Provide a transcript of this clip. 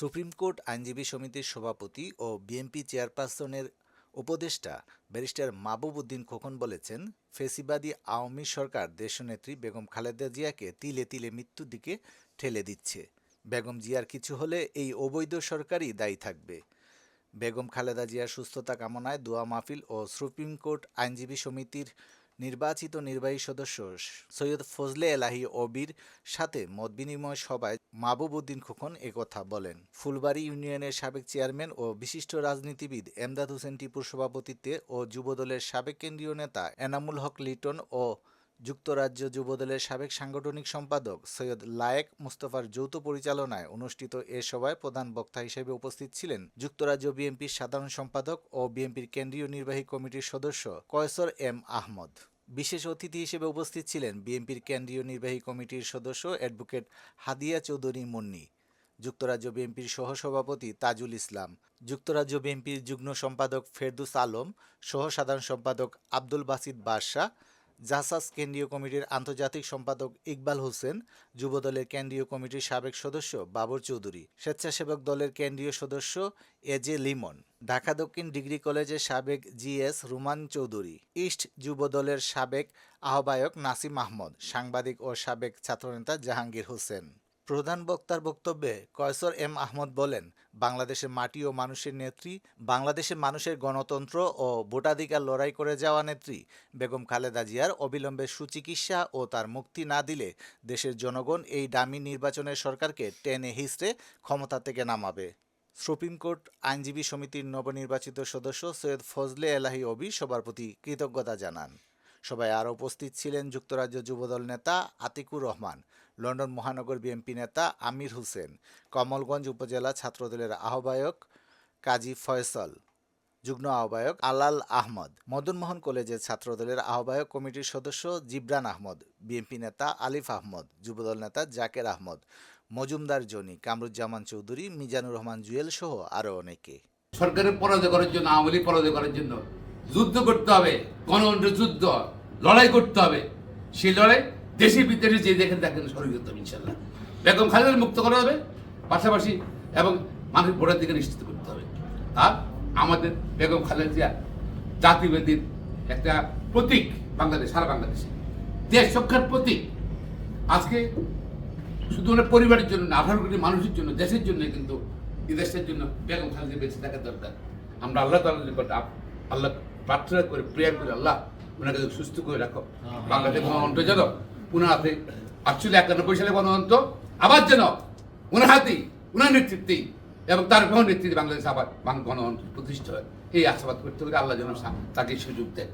Supreme court আইনজীবী সমিতির সভাপতি ও বিএনপি চেয়ারপারসনের উপদেষ্টা ব্যারিস্টার মাহবুব উদ্দিন খোকন বলেছেন, ফ্যাসিবাদী আওয়ামী সরকার দেশনেত্রী বেগম খালেদা জিয়াকে তিলে তিলে মৃত্যুর দিকে ঠেলে দিচ্ছে। বেগম জিয়ার কিছু হলে এই অবৈধ সরকারই দায়ী থাকবে। বেগম খালেদা জিয়ার সুস্থতা কামনায় দোয়া মাহফিল ও সুপ্রিম কোর্ট আইনজীবী সমিতির নির্বাচিত নির্বাহী সদস্য সৈয়দ ফজলে এলাহী অবির সাথে মতবিনিময় সভায় মাহবুব উদ্দিন খোকন একথা বলেন। ফুলবাড়ী ইউনিয়নের সাবেক চেয়ারম্যান ও বিশিষ্ট রাজনীতিবিদ এমদাদ হোসেন টিপুর সভাপতিত্বে ও যুবদলের সাবেক কেন্দ্রীয় নেতা এনামুল হক লিটন ও যুক্তরাজ্য যুবদলের সাবেক সাংগঠনিক সম্পাদক সৈয়দ লায়েক মুস্তফার যৌথ পরিচালনায় অনুষ্ঠিত এ সভায় প্রধান বক্তা হিসেবে উপস্থিত ছিলেন যুক্তরাজ্য বিএনপির সাধারণ সম্পাদক ও বিএনপির কেন্দ্রীয় নির্বাহী কমিটির সদস্য কয়সর এম আহমদ। বিশেষ অতিথি হিসেবে উপস্থিত ছিলেন বিএনপির কেন্দ্রীয় নির্বাহী কমিটির সদস্য অ্যাডভোকেট হাদিয়া চৌধুরী মুন্নি, যুক্তরাজ্য বিএনপির সহসভাপতি তাজুল ইসলাম, যুক্তরাজ্য বিএনপির যুগ্ম সম্পাদক ফেরদৌস আলম, সহ সাধারণ সম্পাদক আব্দুল বাসিত বাদশা, জাসাস কেন্দ্রীয় কমিটির আন্তর্জাতিক সম্পাদক ইকবাল হোসেন, যুবদলের কেন্দ্রীয় কমিটির সাবেক সদস্য বাবর চৌধুরী, স্বেচ্ছাসেবক দলের কেন্দ্রীয় সদস্য এজে লিমন, ঢাকা দক্ষিণ ডিগ্রি কলেজের সাবেক জিএস রুমান চৌধুরী, ইস্ট যুবদলের সাবেক আহ্বায়ক নাসিম আহমদ, সাংবাদিক ও সাবেক ছাত্রনেতা জাহাঙ্গীর হোসেন। প্রধান বক্তার বক্তব্যে কয়সর এম আহমদ বলেন, বাংলাদেশের মাটি ও মানুষের নেত্রী, বাংলাদেশের মানুষের গণতন্ত্র ও ভোটাধিকার লড়াই করে যাওয়া নেত্রী বেগম খালেদা জিয়ার অবিলম্বে সুচিকিৎসা ও তার মুক্তি না দিলে দেশের জনগণ এই ডামি নির্বাচনের সরকারকে টেনে হিঁচড়ে ক্ষমতা থেকে নামাবে। সুপ্রিম কোর্ট আইনজীবী সমিতির নবনির্বাচিত সদস্য সৈয়দ ফজলে এলাহী অবি সবার প্রতি কৃতজ্ঞতা জানান। সবাই আরও উপস্থিত ছিলেন যুক্তরাজ্য যুবদল নেতা আতিকুর রহমান, লন্ডন মহানগর বিএনপি নেতা আমির হোসেন, কমলগঞ্জ উপজেলা ছাত্রদলের আহ্বায়ক কাজী ফয়সল, যুগ্ম আহ্বায়ক আলাল আহমদ, মদনমোহন কলেজের ছাত্রদলের আহ্বায়ক কমিটির সদস্য জিবরান আহমদ, বিএনপি নেতা আলিফ আহমদ, যুবদল নেতা জাকের আহমদ, মজুমদার জনি, কামরুজ্জামান চৌধুরী, মিজানুর রহমান জুয়েল সহ আরও অনেকে। সরকারের পরাজয় করার জন্য, আওয়ামী লীগ পরাজয় করার জন্য যুদ্ধ করতে হবে, গণতন্ত্রের যুদ্ধ, লড়াই করতে হবে। সেই লড়াই দেশে বিদেশে যে দেখেন সরিয়ে করতে হবে ইনশাল্লাহ। বেগম খালেদাকে মুক্ত করা হবে, পাশাপাশি এবং মানুষের ভোটাধিকার নিশ্চিত করতে হবে। আর আমাদের বেগম খালেদা জিয়া জাতিভেদের একটা প্রতীক, বাংলাদেশ, সারা বাংলাদেশে দেশ রক্ষার প্রতীক। আজকে শুধু ওনার পরিবারের জন্য না, 18 কোটি মানুষের জন্য, দেশের জন্য, কিন্তু এই দেশের জন্য বেগম খালেদা বেঁচে থাকা দরকার। আমরা আল্লাহ তাআলার নিকট আল্লাহ প্রার্থনা করে, প্রেয়ার করে, আল্লাহ ওনাকে সুস্থ করে রাখো, বাংলাদেশ গণতন্ত্র যেন ওনার হাতে 1891 সালে গণতন্ত্র আবার যেন ওনার হাতেই, ওনার নেতৃত্বেই এবং তার গ্রহণ নেতৃত্বে বাংলাদেশ আবার গণতন্ত্র প্রতিষ্ঠা হয়, এই আশাবাদ করতে করে আল্লাহ যেন তাকে সুযোগ দেয়।